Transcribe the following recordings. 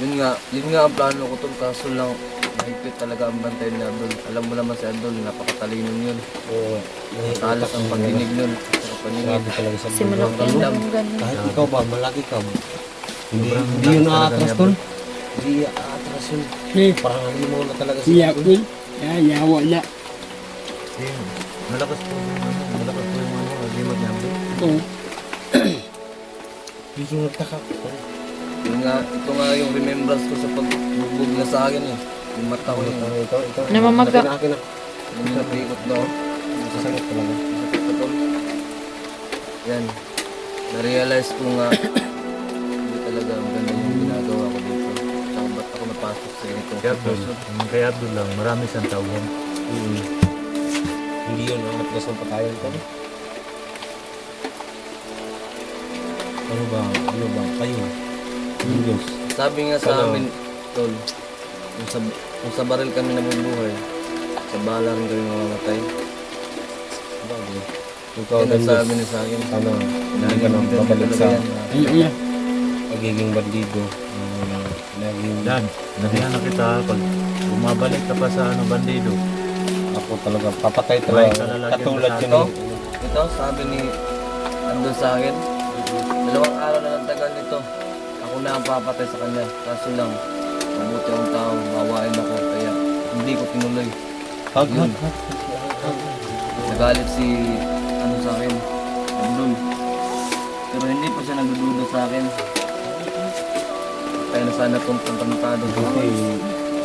Yun nga ang plano ko tol, kaso lang mahigpit talaga ang bantay ni Abdul. Alam mo naman si Abdul, napakatalino yun. Oo. Talas ang pagdinig nun, sa paningin. Grabe talaga sa Kasi malaki Ano? yung ganun. Kahit ikaw ba, malaki ka. Hindi Sobrang yun lakas talaga aatras ni tol. Abdul. Hindi aatras yun. Parang ano mo na talaga Siya ko. Yawa na. Malakas po yung agreement ni Abdul. Oo. Hindi yung nagtaka. Yun nga, ito nga yung remembrance ko sa pagbubog na sa akin eh. Yung mata ko yung Ito. Namamaga. Akin na. yung napikot daw. Sasangit talaga. Sakit na tol. Yan. Na-realize ko nga hindi talaga ang ganda yung ginagawa ko dito. Tsaka ba't ako napasok sa ganitong sitwasyon. Kaya Abdul lang, marami siyang tawag. Hindi yun ang atlas ng patayan ko. Ano ba? Kayo. Yung Diyos. Sabi nga sa Ano? amin, tol, kung sa baril kami nabubuhay, sa bala rin kami mamamatay. Bago. Ikaw Yan din ang Diyos. sabi niya sa akin. Ano? Hindi ka nang babalik sa pagiging bandido. Naging Dan, nabihan na kita pag bumabalik ka pa sa bandido. ako talaga. Papatay May talaga. kalalagyan Katulad na yun. Ito, sabi ni Andun sa akin, 2 araw na ng tagal nito. Ako na ang papatay sa kanya. Kaso lang, mabuti akong tao, mawain ako. Kaya hindi ko tinuloy. Yun. Nagalit si ano sa akin, Andun. Pero hindi pa siya nagdududa sa akin. Kaya na sana kung pantado ko. Buti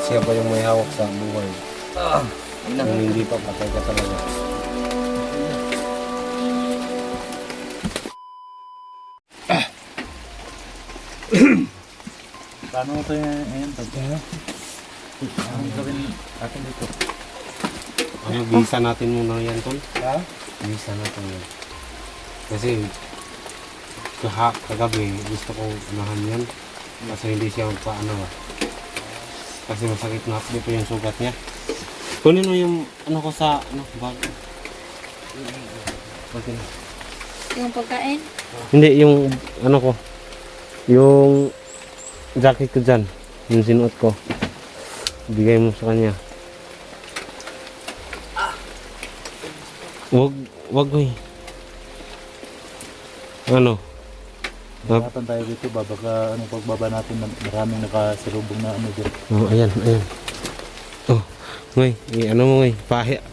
siya pa yung may hawak sa buhay. Yun na. Kung hindi pa, patay ka talaga. Paano mo ito ngayon? Ano gawin atin dito? Ano, bisa natin muna yan, Tol? Ha? Bisa natin yan. Kasi, kagabi, gusto kong unahan yan. Kasi hindi siya magpaano ba. Kasi masakit na di pa yung sugat niya. Kunin mo yung ano ko sa bag. Okay. Yung pagkain. Hindi, yung ano ko. Yung jacket ko dyan. Yung sinuot ko. Bigay mo sa kanya. Wag mo eh. Ano? Hirapan tayo dito ba? Baka pagbaba natin maraming nakasalubong na dyan. Oh, ayan. Oh, ngoy, ano mo ngoy?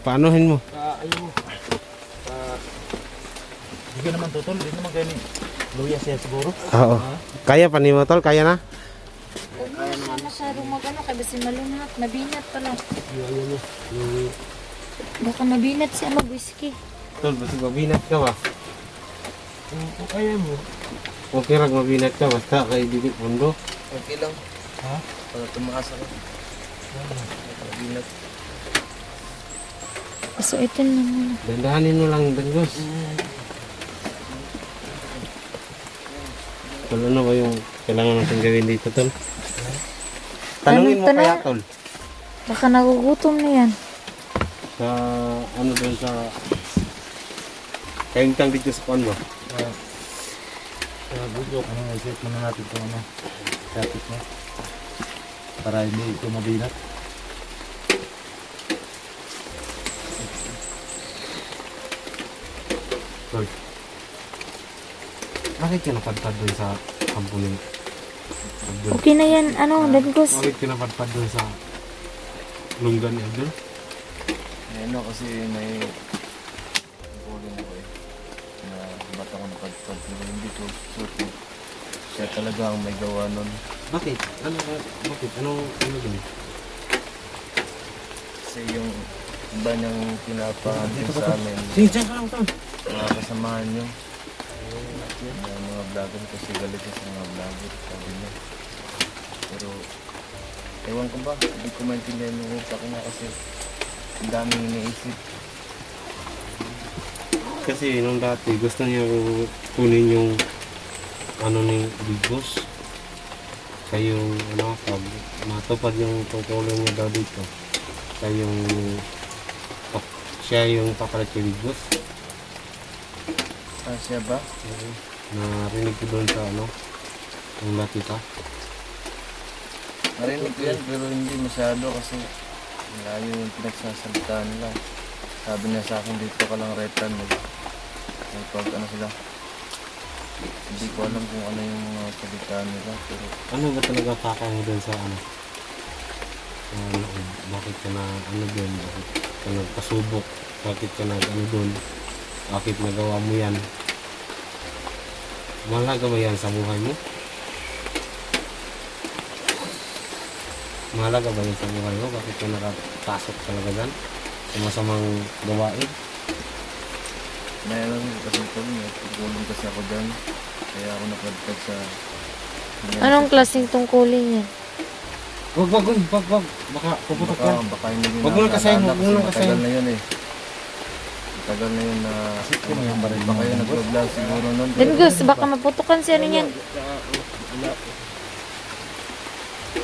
Paanohin mo? Ayun mo. Hindi ka naman tutol. Hindi naman kayo ni Luya siya siguro. Oo. Kaya pa ni mo, Tol? Kaya na? Huwag mo na masyadong mag-ano, kaya basi malunhat. Mabinat pala. Baka mabinat siya mag-whisky. Tol, basta mabinat ka ba? Oo, kaya mo. Okay rag mabinat ka, basta kay dili pundo. Okay lang. Ha? Para tumaas ako. Binat. So ito na muna. Dandahanin mo lang, Dangos. Tol, ano ba yung kailangan natin gawin dito, Tol? Tanungin mo Tanong. kaya, Tol. Baka nagugutom na yan. Sa, ano doon sa... Kaintang dito sa kuwan mo. Bugok. I-set muna natin itong traffic mo. Para hindi ito mabinat. Tol. Bakit ka napadpad doon sa kampo ni Abdul? Okay na yan, ano, Dagos. Bakit ka napadpad doon sa lunggan ni Abdul? Ano kasi may calling ako eh. Na ba't ako napadpad. Pero hindi ko sure kung siya talaga ang may gawa nun. Bakit? Bakit? Ano doon? Kasi yung iba niyang pinapahantin sa amin. Sige, dyan ka lang, Tol. Mga kasamahan niyo. Mga vlogger kasi galit siya sa mga vlogger. Sabi niya. Pero ewan ko ba? Hindi ko maintindihan yung utak niya kasi ang daming iniisip. Kasi nung dati gusto niya kunin yung ano ni Big Boss. Kaya yung ano, pag matupad yung tungkulong niya daw dito. Kaya yung siya yung papalit kay Big Boss. Ah, siya ba? Narinig ko doon sa ano, yung dati ka. Narinig ko yan pero hindi masyado kasi malayo yung pinagsasalitaan nila. Sabi niya sa akin dito ka lang retan. May pag ano sila. Hindi ko alam kung ano yung mga salitaan nila pero Ano ba talaga pakay mo dun sa ano? Sa loob? Bakit ka na ano dun? Bakit ka nagpasubok? Bakit ka nag ano dun? Bakit nagawa mo yan? Mahalaga ba yan sa buhay mo? Mahalaga ba yan sa buhay mo? Bakit ka nakapasok talaga dyan? Sa masamang gawain? mayroon kasi ito, may tutulong kasi ako dyan. Kaya ako napadpad sa... Anong klaseng tungkulin yan? Wag. Baka puputok yan. Baka hindi Wag mo lang kasayin, wag mo lang Matagal kasayin. na yun eh. Matagal na yun na... Baka yun nag-vlog siguro nun. Then Gus, baka maputukan siya niyan.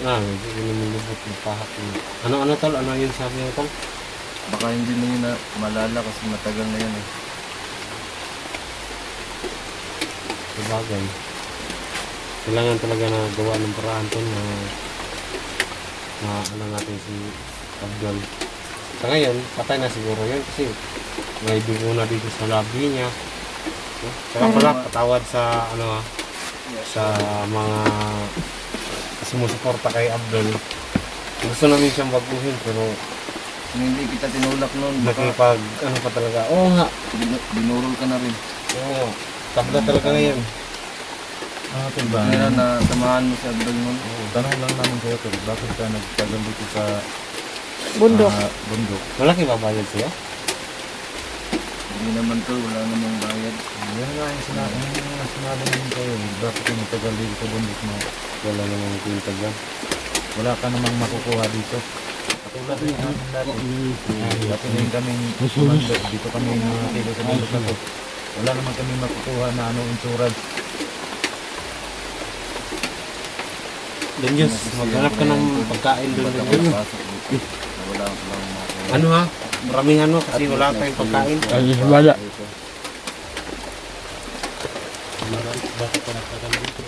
Medyo lumulubot ng pahak mo. Ano tol? Ano yun sabi mo tol? Baka hindi mo yun na malala kasi matagal na yun eh. Sabagay. Kailangan talaga na gawa ng paraan tol na ano natin si Abdul. Sa ngayon, patay na siguro yun kasi may dugo na dito sa labi niya. No? Saka pala, patawad sa sa mga sumusuporta kay Abdul. Gusto namin siyang baguhin pero Kung hindi kita tinulak nun, baka nakipag ano pa talaga. Oo nga. binurol ka na rin. Oo. Tabla talaga ngayon. Tol ba? Kaya na samahan mo si Abdul nun. Tanong lang namin kayo tol, bakit ka nagtagal dito sa Bundok. bundok? Malaki babayad sa'yo? Hindi naman to, wala namang bayad. Yan nga yung sinabi namin kayo, bakit ka nagtagal dito sa bundok mo? Wala namang kwinta dyan. Wala ka namang makukuha dito. Katulad rin namin dati. Dati rin kami sumandok, dito kami nakatilo sa bundok na to. Wala naman kami makukuha na insurance. Then Diyos, maghanap ka ng pagkain doon. Pasok dito. Wala lang makuha. Ano ha? Maramihan mo kasi wala tayong pagkain. Ay, wala. Bakit ka nagtagal dito?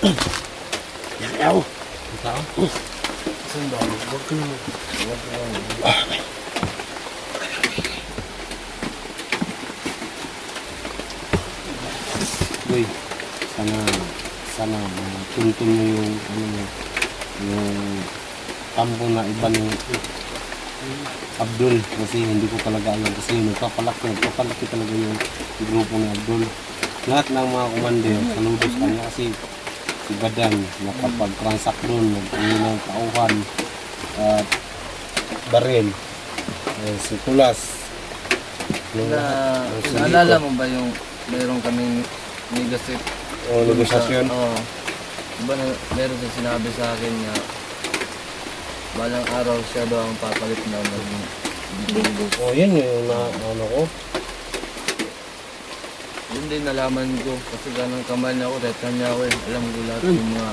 Yayaw. Tao? Saan ba? Huwag ka naman. Huwag ka naman. Uy, sana tuntun mo yung ano mo, yung tambo na iba ni Abdul kasi hindi ko talaga alam kasi nagpapalaki talaga yung grupo ni Abdul. Lahat ng mga komando saludo sa kanya kasi si Badan nakapag-transact doon, nag-uwi ng tauhan at baril, si Kulas. Naalala mo ba yung mayroon kaming negotiate? O negosasyon. Oo. Diba meron siya sinabi sa akin na balang araw siya daw ang papalit na Bigbus. O yan yung ano ko. Yun din nalaman ko kasi ganang kamal niya ako, retan niya ako eh. Alam ko lahat yung mga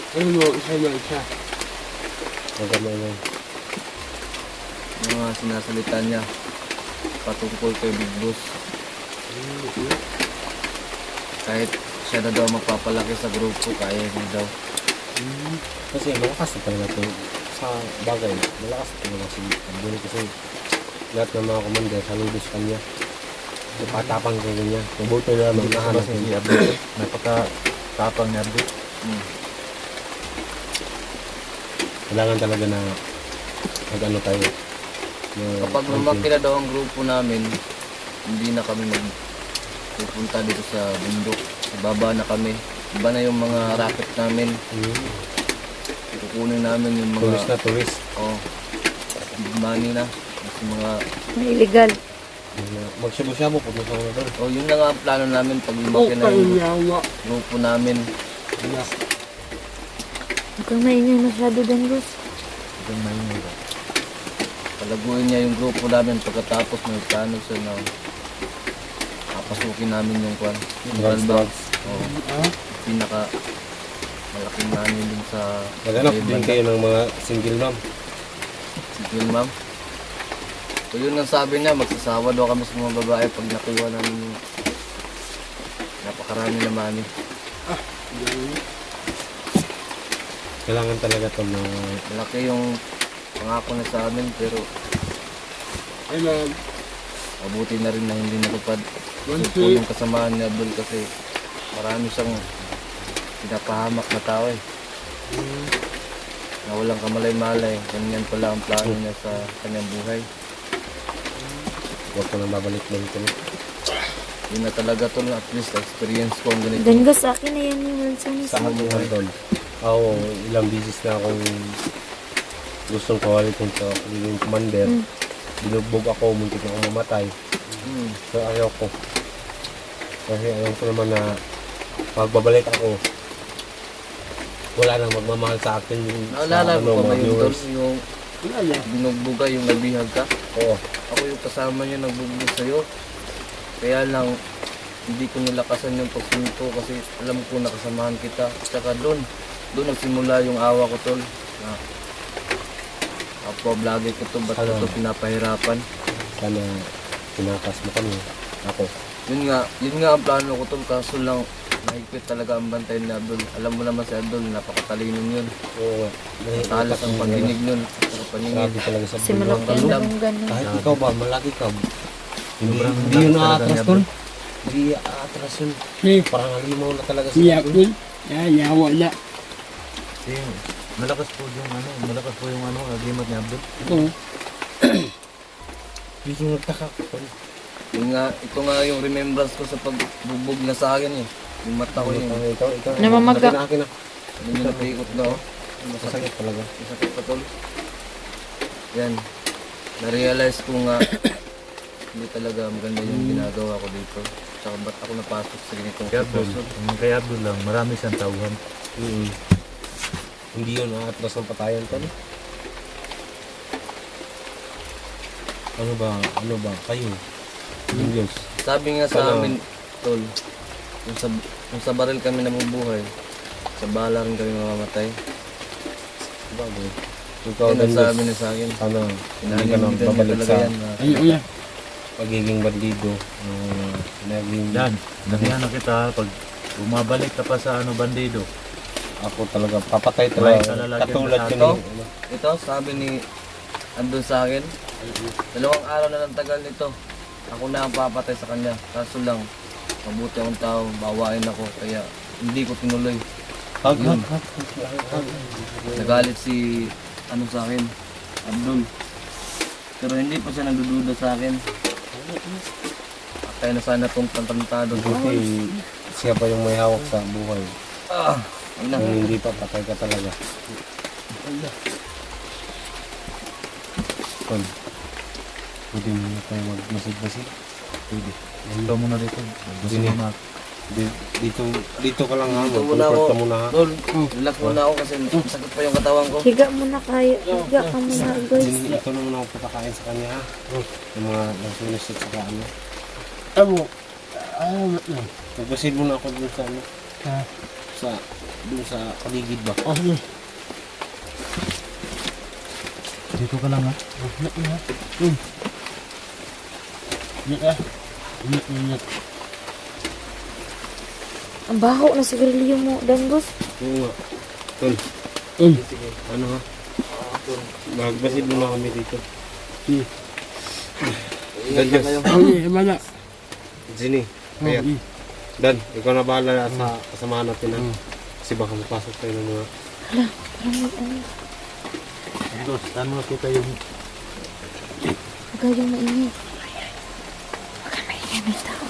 Ano mo, isa na isa. Maganda yun. sinasalita niya patungkol kay Big Boss. Kahit siya na daw magpapalaki sa grupo, kaya niya daw. Kasi malakas na talaga ito. Sa bagay, malakas na talaga si Abdul kasi lahat ng mga commander saludo sa kanya. Patapang ko niya. Mabuti na Hindi magnahan ba si Abdul? Napaka-tapang ni Abdul. Kailangan talaga na mag-ano tayo. Kapag lumaki na daw ang grupo namin, hindi na kami pupunta dito sa bundok. Baba na kami. Iba na yung mga racket namin. Kukunin namin yung mga Tourist. big money na. Kasi mga Illegal. Magsyabo-syabo po sa mga doon. yun na nga ang plano namin pag lumaki na Okay, yung yawa. grupo namin. Huwag kang maingay masyado din, boss. Yung maingay ba? Palaguin niya yung grupo namin pagkatapos may plano siya na papasukin namin yung kwan. Yung Drugs. Oo. Pinaka malaking money din sa Maghanap sa din banda. kayo ng mga single mom. Sige, ma'am. So yun ang sabi niya, magsasawa daw kami sa mga babae pag nakuha namin yung napakarami na money. Kailangan talaga ito na Malaki yung pangako na sa amin pero Ay, ma'am. mabuti na rin na hindi natupad. One, Ito po two. yung kasamaan ni Abdul kasi marami siyang pinapahamak na tao eh. Na walang kamalay-malay. Ganyan pala ang plano niya sa kanyang buhay. huwag ko nang babalik mo dito. Yun na talaga to, at least experience ko ang ganito. Dan, boss, akin na yan yung Wilson. Sa akin yung doon. Ako, ilang beses na akong gustong kawalitin sa pagiging commander. Binugbog ako, muntik na akong mamatay. So ayaw ko. Kasi alam ko naman na pagbabalik ako, wala nang magmamahal sa akin yung Naalala ko pa ba mga yung viewers. doon, yung Wala na. binugbuga, yung nabihag ka? Oo. Ako yung kasama niya nagbugbog sa'yo. Kaya lang, hindi ko nilakasan yung pagsunto kasi alam ko nakasamahan kita. Tsaka doon nagsimula yung awa ko tol. Na, vlogger ko to, ba't ko to pinapahirapan? Sana pinakas mo kami. Ako. Yun nga ang plano ko tol, kaso lang mahigpit talaga ang bantay ni Abdul. Alam mo naman si Abdul, napakatalino yun. Oo nga. Talas ang pagdinig nun. Sa paningin. Grabe talaga sa Kasi malaki Ganda. yung gano'n. Kahit ikaw ba, malaki ka. Hindi Sobrang yun laki talaga aatras niya, tol. Hindi aatras yun. Si, Parang halimaw na talaga si Abdul. Yayawa na. Kasi malakas po yung agimat ni Abdul. Oo. Hindi ko nagtaka ko tol. Yun nga, ito nga yung remembrance ko sa pagbugbog na sa akin eh. Yung mata ko yun. Ikaw. Namamaga. Akin na. Yun yung napiikot na oh. Masakit talaga. Masakit pa tol. Yan. Na-realize ko nga hindi talaga maganda yung ginagawa ko dito. Tsaka ba't ako napasok sa ganitong Kay Abdul, sitwasyon? kay Abdul lang, marami siyang tauhan. Hindi yun aatras ng patayan tol. Ano ba? Kayo. Yung Diyos. Sabi nga sa Ano? amin, tol, kung sa baril kami nabubuhay, sa bala rin kami mamamatay. Bagay. Ikaw Yan din ang Diyos. sabi na sa akin. Ano, hindi ka na Pinaninindigan niya babalik talaga sa yan na Ayaw na. pagiging bandido. Naging Yan, nabihan na kita pag bumabalik ka pa sa bandido, ako talaga papatay May talaga. kalalagyan Katulad na ko ito. ni Ito, sabi ni andun sa akin, 2 araw na lang tagal nito. Ako na ang papatay sa kanya. Kaso lang, mabuti akong tao, bawain ako. Kaya hindi ko tinuloy. Yun. Nagalit si ano sa akin, Abdul. Pero hindi pa siya nagdududa sa akin. Kaya na sana itong tantantado. Buti siya pa yung may hawak sa buhay. Ayun na. Kung hindi pa, patay ka talaga. Kon, pwede mo na tayo magmasig-masig. Pwede. Ito muna dito. Gusto Dini. mo na. Dito ka lang ha, Dito muna mag-comfort ako. ka muna ha. Tol, relax muna ako kasi sakit pa yung katawan ko. Higa muna kayo. Higa ka muna, guys. Ito na muna ako patakain sa kanya ha. Yung mga nagsunisip sa ano. Amo. Alamat lang. Magbasid muna ako dun sa ano. Ha? Dun sa paligid ba? Okay. Dito ka lang ha. Ingat na. Ingat ah. Ingat. Ang baho na sigarilyo mo, Danggos. Oo nga. Tol, ano ha? Magbasid muna kami dito. Dan, Diyos. Okay, mana. Zini, kaya. Dan, ikaw na bahala sa kasamahan natin ha. Kasi baka mapasok tayo ng mga... Dos, saan mo kita yung Huwag kayong maingay. Huwag kang maingay, may tao.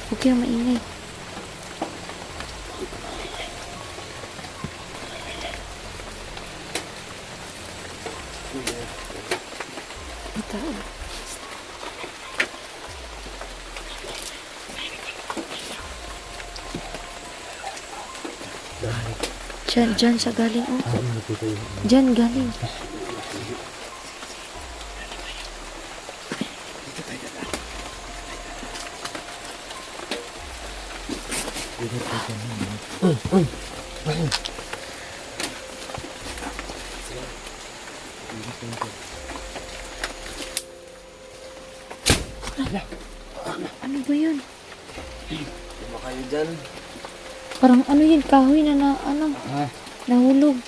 Huwag kayong maingay. May tao. Diyan siya galing, oh. Diyan galing. Ano ba yun? Diba kayo dyan? Parang ano yun, kahoy na ano, nahulog.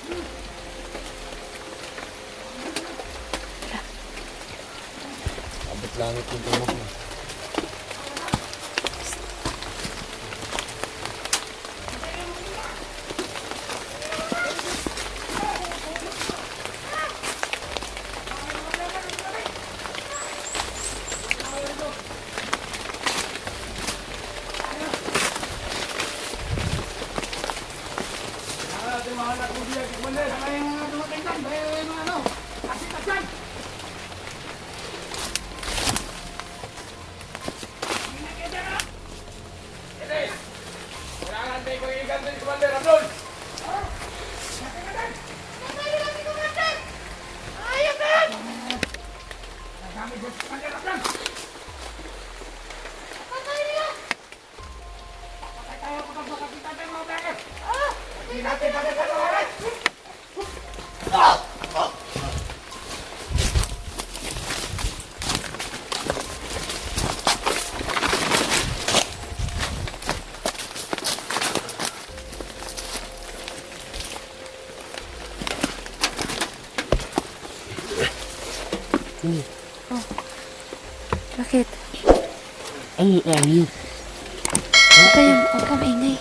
Abot langit yung tumak mo. Bakit? Ano tayo? Huwag kang maingay.